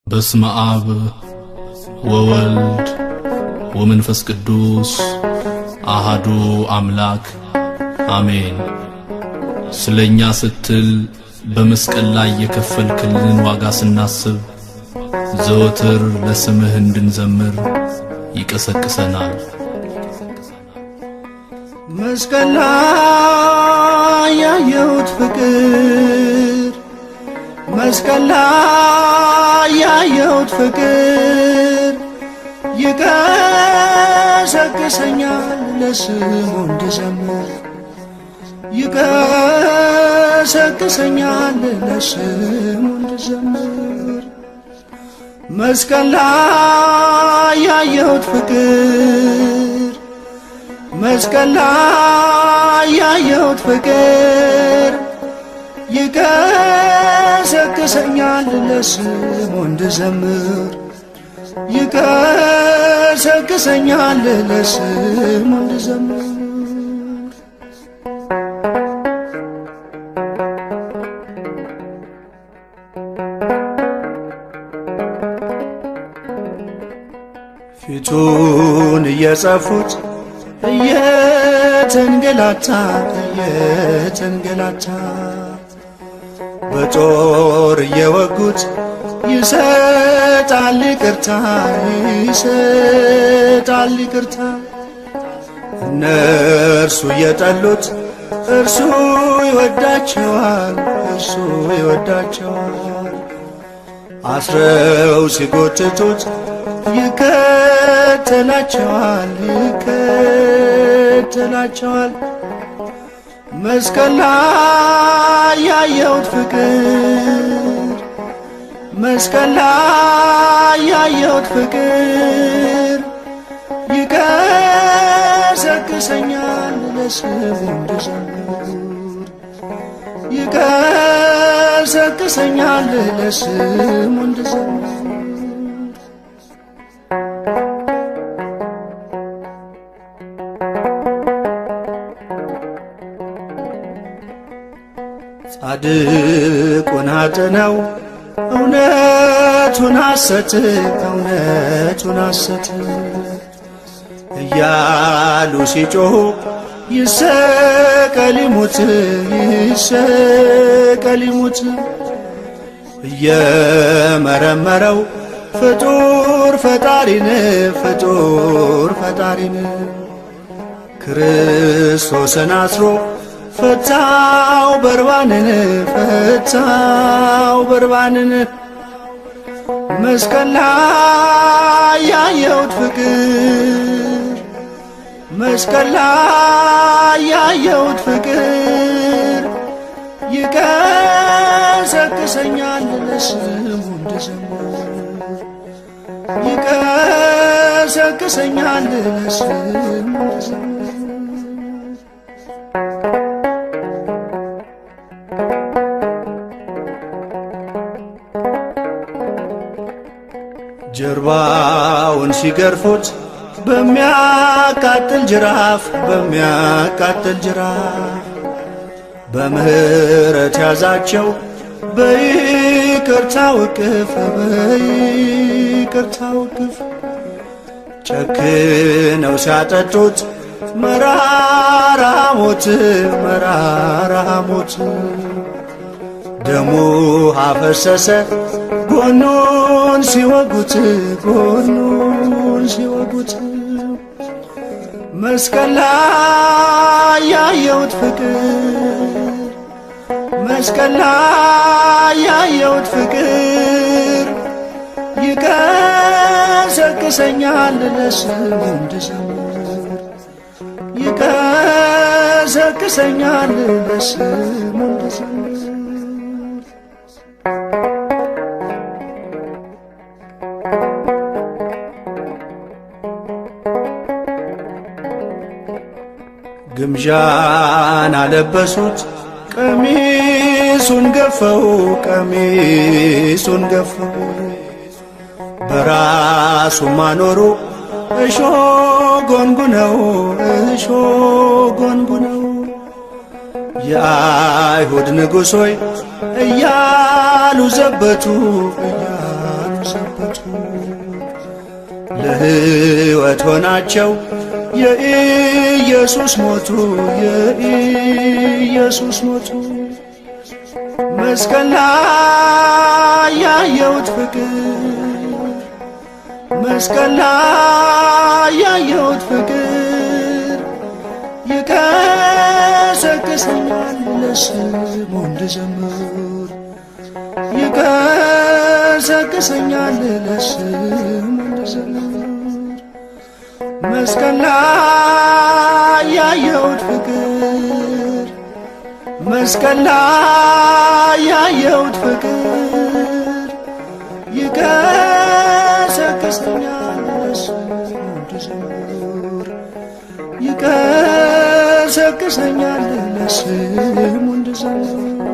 በስመ አብ ወወልድ ወመንፈስ ቅዱስ አሃዱ አምላክ አሜን። ስለኛ ስትል በመስቀል ላይ የከፈልክልን ዋጋ ስናስብ ዘወትር ለስምህ እንድንዘምር ይቀሰቅሰናል። መስቀል ላይ ያየሁት ፍቅር፣ መስቀል ላይ ያየሁት ፍቅር ይቀሰቅሰኛል ለስሙ እንድዘምር፣ ይቀሰቅሰኛል ለስሙ እንድዘምር። መስቀል ላይ ያየሁት ፍቅር፣ መስቀል ላይ ያየሁት ፍቅር ይቀሰቅሰኛል ለስሙ እንድዘምር፣ ይቀሰቅሰኛል ለስሙ እንድዘምር። ፊቱን እየጸፉት እየተንገላታ በጦር እየወጉት ይሰጣል ይቅርታ፣ ይሰጣል ይቅርታ። እነርሱ እየጠሉት እርሱ ይወዳቸዋል፣ እርሱ ይወዳቸዋል። አስረው ሲጎትቱት ይከተላቸዋል፣ ይከተላቸዋል። መስቀል ላይ ያየሁት ፍቅር፣ መስቀል ላይ ያየሁት ፍቅር ይቀሰቅሰኛል ለስሙ እንድዘምር፣ ይቀሰቅሰኛል ለስሙ እንድዘምር። ጻድቁን አጥነው እውነቱን ሐሰት፣ እውነቱን ሐሰት እያሉ ሲጮኹ ይሰቀል ይሙት፣ ይሰቀል ይሙት። እየመረመረው ፍጡር ፈጣሪን፣ ፍጡር ፈጣሪን ክርስቶስን አስሮ ፈታው በርባንን፣ ፈታው በርባንን። መስቀል ላይ ያየሁት ፍቅር፣ መስቀል ላይ ያየሁት ፍቅር ይቀሰቅሰኛል ለስሙ እንድዘምር፣ ይቀሰቅሰኛል ለስሙ እንድዘምር። ጀርባውን ሲገርፉት በሚያቃጥል ጅራፍ፣ በሚያቃጥል ጅራፍ በምህረት ያዛቸው በይቅርታው እቅፍ፣ በይቅርታው እቅፍ። ጨክነው ሲያጠጡት መራራ ሞት፣ መራራ ሞት ደሙ አፈሰሰ ጎኑን ሲወጉት፣ ጎኑን ሲወጉት። መስቀል ላይ ያየሁት ፍቅር፣ መስቀል ላይ ያየሁት ፍቅር ይቀሰቅሰኛል ለስሙ እንድዘምር፣ ይቀሰቅሰኛል ለስሙ እንድዘምር። ግምዣን አለበሱት ቀሚሱን ገፈው፣ ቀሚሱን ገፈው በራሱም አኖሩ እሾ ጎንጉነው፣ እሾ ጎንጉነው። የአይሁድ ንጉሥ ሆይ እያሉ ዘበቱ፣ እያሉ ለሰበቱ ለሕይወት ሆናቸው የኢየሱስ ሞቱ የኢየሱስ ሞቱ መስቀል ላይ ያየሁት ፍቅር መስቀል ላይ ያየሁት ፍቅር ይቀሰቅሰኛል ለስሙ እንድዘምር ይቀሰቅሰኛል ለስሙ እንድዘምር መስቀል ላይ ያየሁት ፍቅር መስቀል ላይ ያየሁት ፍቅር ይቀሰቅሰኛል ለስሙ እንድዘምር ይቀሰቅሰኛል ለስሙ እንድዘምር